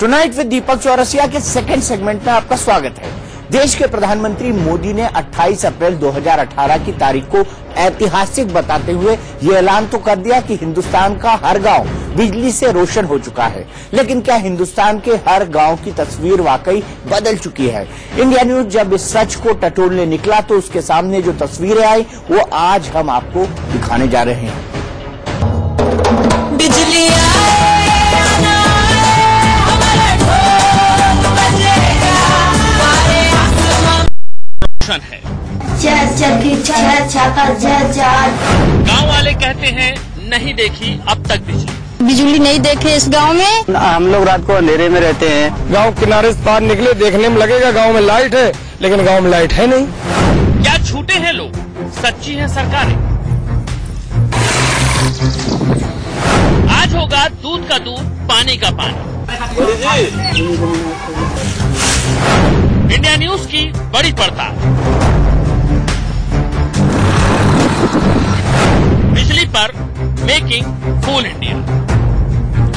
Tonight with दीपक चौरसिया के second segment में आपका स्वागत है। देश के प्रधानमंत्री मोदी ने 28 अप्रैल 2018 की तारीख को ऐतिहासिक बताते हुए ये ऐलान तो कर दिया कि हिंदुस्तान का हर गांव बिजली से रोशन हो चुका है, लेकिन क्या हिंदुस्तान के हर गांव की तस्वीर वाकई बदल चुकी है? इंडिया न्यूज जब इस सच को टटोलने निकला तो उसके सामने जो तस्वीरें आई वो आज हम आपको दिखाने जा रहे हैं। बिजली है। गाँव वाले कहते हैं नहीं देखी अब तक बिजली नहीं देखे इस गांव में। हम लोग रात को अंधेरे में रहते हैं। गांव किनारे से पार निकले देखने में लगेगा गांव में लाइट है, लेकिन गांव में लाइट है नहीं। क्या झूठे हैं लोग, सच्ची है सरकारें? आज होगा दूध का दूध, पानी का पानी। इंडिया न्यूज की बड़ी पड़ताल। बिजली पर मेकिंग फूल इंडिया।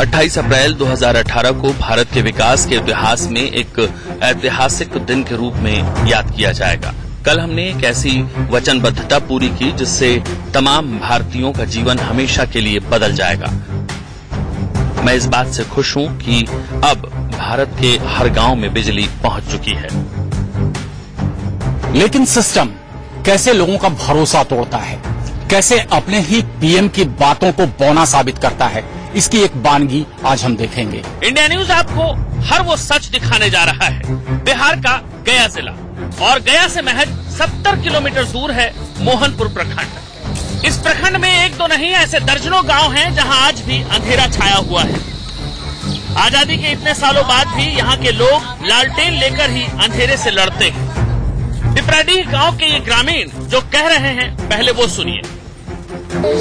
28 अप्रैल 2018 को भारत के विकास के इतिहास में एक ऐतिहासिक दिन के रूप में याद किया जाएगा। कल हमने एक ऐसी वचनबद्धता पूरी की जिससे तमाम भारतीयों का जीवन हमेशा के लिए बदल जाएगा। मैं इस बात से खुश हूं कि अब भारत के हर गांव में बिजली पहुंच चुकी है। लेकिन सिस्टम कैसे लोगों का भरोसा तोड़ता है, कैसे अपने ही पीएम की बातों को बौना साबित करता है, इसकी एक बानगी आज हम देखेंगे। इंडिया न्यूज आपको हर वो सच दिखाने जा रहा है। बिहार का गया जिला और गया से महज 70 किलोमीटर दूर है मोहनपुर प्रखंड। इस प्रखंड में एक दो नहीं ऐसे दर्जनों गांव हैं जहां आज भी अंधेरा छाया हुआ है। आजादी के इतने सालों बाद भी यहाँ के लोग लालटेन लेकर ही अंधेरे से लड़ते हैं। पिपराडीह गांव के ये ग्रामीण जो कह रहे हैं, पहले वो सुनिए।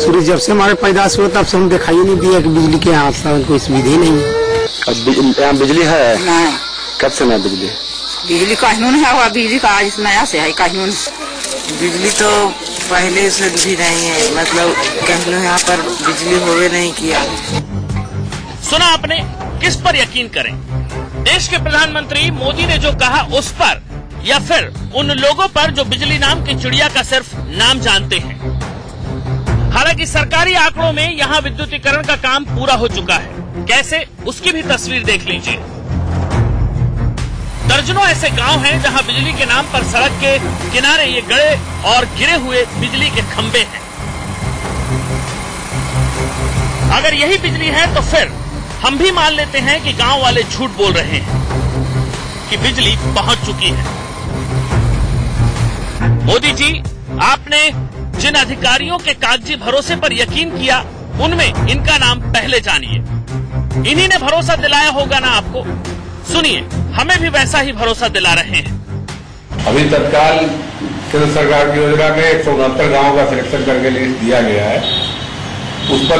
सूर्य जब से हमारे पैदाश हुआ तब से हम दिखाई नहीं दिया कि बिजली के यहाँ कोई सुविधा नहीं है। यहाँ बिजली है नहीं। कब से नहीं बिजली? बिजली कानून है हुआ, बिजली का आज नया से है कानून। बिजली तो पहले से भी नहीं है, मतलब कानून यहाँ पर बिजली होवे नहीं किया। सुना आपने, किस पर यकीन करें? देश के प्रधानमंत्री मोदी ने जो कहा उस पर, या फिर उन लोगों पर जो बिजली नाम की चिड़िया का सिर्फ नाम जानते हैं? हालांकि सरकारी आंकड़ों में यहाँ विद्युतीकरण का काम पूरा हो चुका है। कैसे, उसकी भी तस्वीर देख लीजिए। दर्जनों ऐसे गांव हैं जहां बिजली के नाम पर सड़क के किनारे ये गड़े और गिरे हुए बिजली के खंभे हैं। अगर यही बिजली है तो फिर हम भी मान लेते हैं कि गांव वाले झूठ बोल रहे हैं कि बिजली पहुंच चुकी है। मोदी जी, आपने जिन अधिकारियों के कागजी भरोसे पर यकीन किया, उनमें इनका नाम पहले जानिए। इन्हीं ने भरोसा दिलाया होगा ना आपको। सुनिए, हमें भी वैसा ही भरोसा दिला रहे हैं। अभी तत्काल केंद्र सरकार की योजना में 169 गाँव का सिलेक्शन करके लिस्ट दिया गया है। उस पर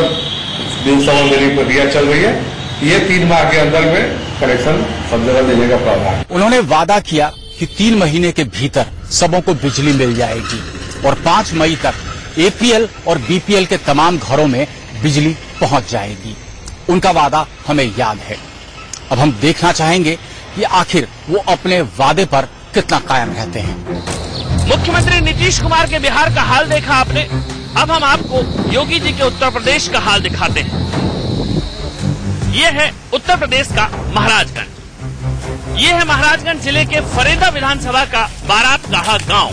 दिवसों में मेरी प्रक्रिया चल रही है। ये 3 माह के अंदर में कनेक्शन सब जगह देने का प्रावधान। उन्होंने वादा किया कि 3 महीने के भीतर सबों को बिजली मिल जाएगी और 5 मई तक एपीएल और बीपीएल के तमाम घरों में बिजली पहुंच जाएगी। उनका वादा हमें याद है। अब हम देखना चाहेंगे कि आखिर वो अपने वादे पर कितना कायम रहते हैं। मुख्यमंत्री नीतीश कुमार के बिहार का हाल देखा आपने। अब हम आपको योगी जी के उत्तर प्रदेश का हाल दिखाते हैं। ये है उत्तर प्रदेश का महाराजगंज। ये है महाराजगंज जिले के फरेदा विधानसभा का बारात कहा गांव।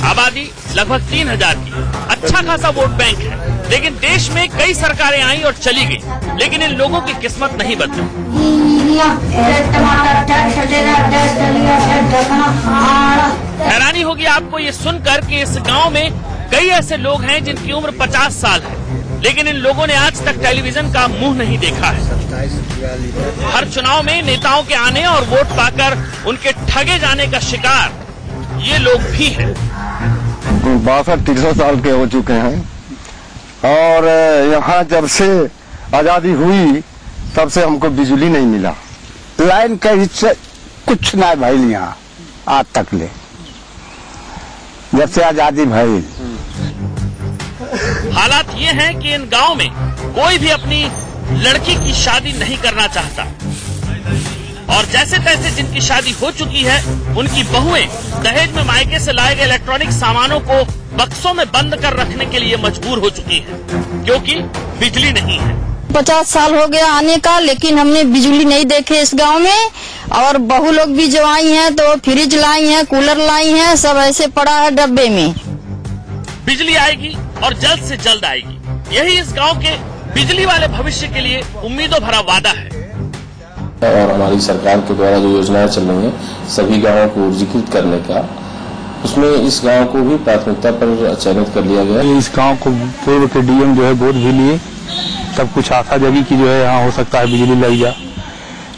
आबादी लगभग 3000 की। अच्छा खासा वोट बैंक है। लेकिन देश में कई सरकारें आई और चली गई, लेकिन इन लोगों की किस्मत नहीं बदली। हैरानी होगी आपको ये सुनकर कि इस गांव में कई ऐसे लोग हैं जिनकी उम्र 50 साल है, लेकिन इन लोगों ने आज तक टेलीविजन का मुंह नहीं देखा है। हर चुनाव में नेताओं के आने और वोट पाकर उनके ठगे जाने का शिकार ये लोग भी हैं। 62-63 साल के हो चुके हैं और यहाँ जब से आजादी हुई तब से हमको बिजली नहीं मिला। लाइन का हिस्सा कुछ ना भाई यहाँ आज तक ले, जब से आजादी भाई। हालात ये हैं कि इन गांव में कोई भी अपनी लड़की की शादी नहीं करना चाहता और जैसे तैसे जिनकी शादी हो चुकी है उनकी बहुएं दहेज में मायके से लाए गए इलेक्ट्रॉनिक सामानों को बक्सों में बंद कर रखने के लिए मजबूर हो चुकी हैं क्योंकि बिजली नहीं है। 50 साल हो गया आने का, लेकिन हमने बिजली नहीं देखे इस गांव में। और बहू लोग भी जो आई हैं तो फ्रिज लाई हैं, कूलर लाई हैं, सब ऐसे पड़ा है डब्बे में। बिजली आएगी और जल्द से जल्द आएगी, यही इस गांव के बिजली वाले भविष्य के लिए उम्मीदों भरा वादा है। और हमारी सरकार के द्वारा जो योजनाएं चल रही हैं सभी गांवों को ऊर्जीकृत करने का, उसमें इस गांव को भी प्राथमिकता पर चयनित कर लिया गया। इस गांव को पूर्व के डीएम जो है गोद भी लिए, सब कुछ आशा जगी कि जो है यहाँ हो सकता है बिजली लग जा,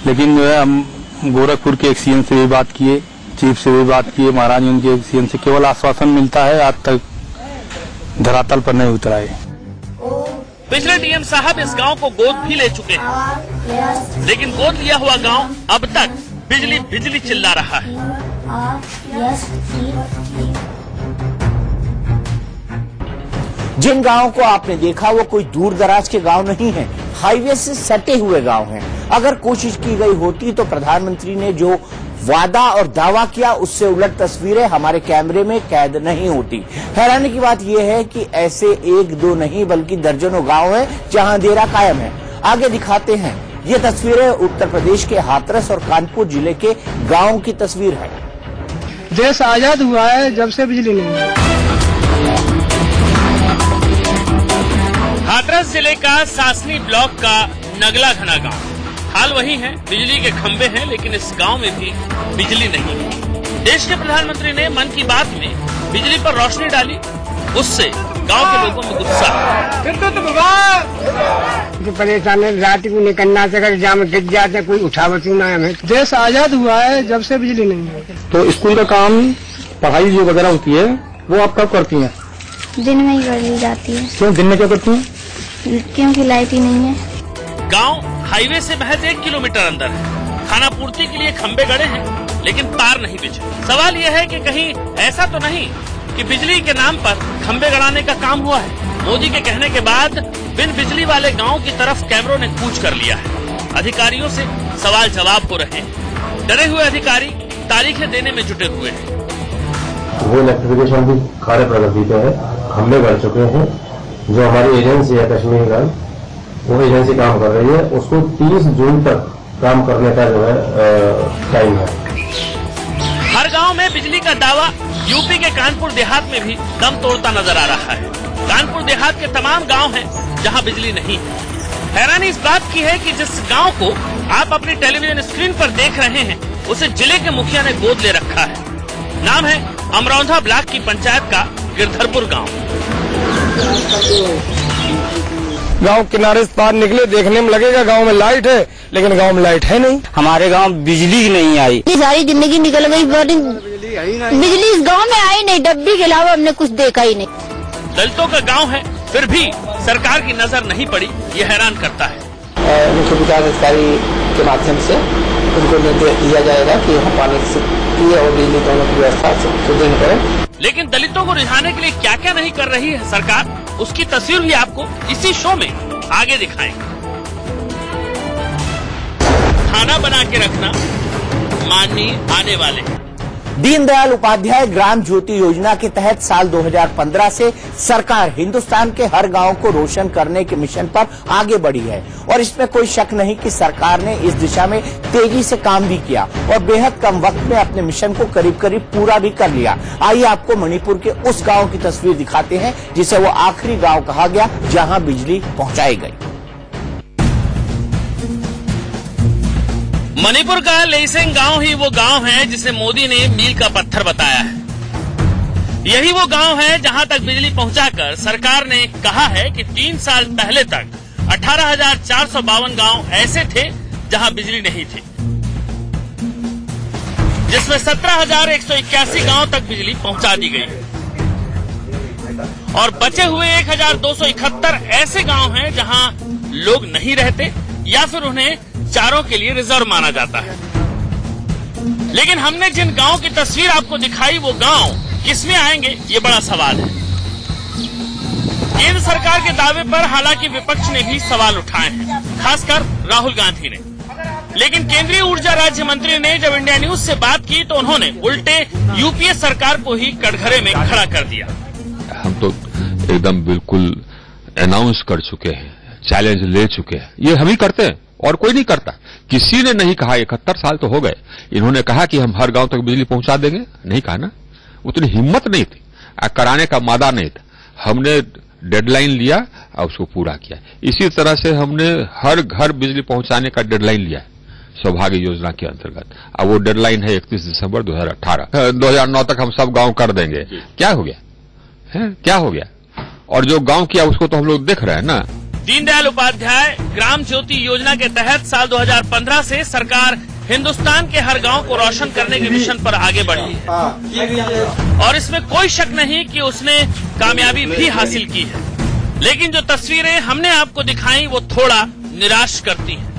लेकिन जो है हम गोरखपुर के एक सीएम से भी बात किए, चीफ से भी बात किए, महाराजगंज के सीएम से केवल आश्वासन मिलता है, आज तक धरातल पर नहीं उतरा है। पिछले डीएम साहब इस गांव को गोद भी ले चुके हैं, लेकिन गोद लिया हुआ गांव अब तक बिजली बिजली चिल्ला रहा है। जिन गांवों को आपने देखा वो कोई दूर दराज के गांव नहीं है, हाईवे से सटे हुए गांव हैं। अगर कोशिश की गई होती तो प्रधानमंत्री ने जो वादा और दावा किया उससे उलट तस्वीरें हमारे कैमरे में कैद नहीं होती। हैरानी की बात यह है कि ऐसे एक दो नहीं बल्कि दर्जनों गांव हैं जहां अंधेरा कायम है। आगे दिखाते हैं, ये तस्वीरें उत्तर प्रदेश के हाथरस और कानपुर जिले के गांव की तस्वीर है। देश आजाद हुआ है जब से बिजली नहीं है। हाथरस जिले का सासनी ब्लॉक का नगला घना गांव, हाल वही है, बिजली के खंभे हैं लेकिन इस गांव में भी बिजली नहीं है। देश के प्रधानमंत्री ने मन की बात में बिजली पर रोशनी डाली, उससे गांव के लोगों में गुस्सा। जो परेशान है, रात को निकलना से अगर जाम गिर जाते कोई उठावती ना है। देश आजाद हुआ है जब से बिजली नहीं है। तो स्कूल का काम, पढ़ाई जो वगैरह होती है वो आप कब करती हैं? दिन में ही कर ली जाती है। क्यों दिन में क्या करती हैं? क्योंकि लाइट ही नहीं है। गांव हाईवे से महज 1 किलोमीटर अंदर है। खाना पूर्ति के लिए खंबे गड़े हैं लेकिन तार नहीं बिछे। सवाल यह है कि कहीं ऐसा तो नहीं कि बिजली के नाम पर खंबे गड़ाने का काम हुआ है। मोदी के कहने के बाद बिन बिजली वाले गांव की तरफ कैमरों ने कूच कर लिया है। अधिकारियों से सवाल जवाब हो रहे हैं। डरे हुए अधिकारी तारीखें देने में जुटे हुए हैं। वो इलेक्ट्रिफिकेशन भी कार्य प्रगति पे है, खंबे गड़ चुके हैं। जो हमारी एजेंसी है कश्मीर गन, वो एजेंसी काम कर रही है, उसको 30 जून तक काम करने का जो है टाइम है। हर गांव में बिजली का दावा यूपी के कानपुर देहात में भी दम तोड़ता नजर आ रहा है। कानपुर देहात के तमाम गांव हैं जहां बिजली नहीं है। हैरानी इस बात की है कि जिस गांव को आप अपनी टेलीविजन स्क्रीन पर देख रहे हैं उसे जिले के मुखिया ने गोद ले रखा है। नाम है अमरौंधा ब्लॉक की पंचायत का गिरधरपुर गांव। गांव किनारे से पार निकले, देखने में लगेगा गांव में लाइट है, लेकिन गांव में लाइट है नहीं। हमारे गांव बिजली नहीं आई, सारी जिंदगी निकल गई, बिजली इस गांव में आई नहीं, डब्बी के अलावा हमने कुछ देखा ही नहीं। दलितों का गांव है फिर भी सरकार की नजर नहीं पड़ी, ये हैरान करता है। मुख्य विकास अधिकारी के माध्यम से उनको निर्देश दिया जाएगा कि हम पानी की और बिजली दोनों की व्यवस्था सुदृढ़ करें। लेकिन दलितों को रिझाने के लिए क्या क्या नहीं कर रही है सरकार, उसकी तस्वीर भी आपको इसी शो में आगे दिखाएंगे। खाना बना के रखना माननीय आने वाले। दीनदयाल उपाध्याय ग्राम ज्योति योजना के तहत साल 2015 से सरकार हिंदुस्तान के हर गांव को रोशन करने के मिशन पर आगे बढ़ी है और इसमें कोई शक नहीं कि सरकार ने इस दिशा में तेजी से काम भी किया और बेहद कम वक्त में अपने मिशन को करीब करीब पूरा भी कर लिया। आइए आपको मणिपुर के उस गांव की तस्वीर दिखाते हैं जिसे वो आखिरी गांव कहा गया जहां बिजली पहुंचाई गई। मणिपुर का लेइसेंग गांव ही वो गांव है जिसे मोदी ने मील का पत्थर बताया है। यही वो गांव है जहां तक बिजली पहुंचाकर सरकार ने कहा है कि 3 साल पहले तक 18,452 गांव ऐसे थे जहां बिजली नहीं थी, जिसमें 17,181 गांव तक बिजली पहुंचा दी गई और बचे हुए 1,271 ऐसे गांव हैं जहां लोग नहीं रहते या फिर उन्हें चारों के लिए रिजर्व माना जाता है। लेकिन हमने जिन गांव की तस्वीर आपको दिखाई वो गांव किसमें आएंगे ये बड़ा सवाल है। केंद्र सरकार के दावे पर हालांकि विपक्ष ने भी सवाल उठाए हैं, खासकर राहुल गांधी ने। लेकिन केंद्रीय ऊर्जा राज्य मंत्री ने जब इंडिया न्यूज से बात की तो उन्होंने उल्टे यूपीए सरकार को ही कटघरे में खड़ा कर दिया। हम तो एकदम बिल्कुल अनाउंस कर चुके हैं, चैलेंज ले चुके हैं, ये हम ही करते हैं और कोई नहीं करता। किसी ने नहीं कहा, 71 साल तो हो गए, इन्होंने कहा कि हम हर गांव तक बिजली पहुंचा देंगे, नहीं कहा ना। उतनी हिम्मत नहीं थी, कराने का मादा नहीं था। हमने डेडलाइन लिया और उसको पूरा किया। इसी तरह से हमने हर घर बिजली पहुंचाने का डेडलाइन लिया है सौभाग्य योजना के अंतर्गत। अब वो डेडलाइन है 31 दिसंबर 2018। 2009 तक हम सब गांव कर देंगे। क्या हो गया है, क्या हो गया? और जो गांव किया उसको तो हम लोग देख रहे हैं ना। दीनदयाल उपाध्याय ग्राम ज्योति योजना के तहत साल 2015 से सरकार हिंदुस्तान के हर गांव को रोशन करने के मिशन पर आगे बढ़ी है और इसमें कोई शक नहीं कि उसने कामयाबी भी हासिल की है। लेकिन जो तस्वीरें हमने आपको दिखाई वो थोड़ा निराश करती हैं।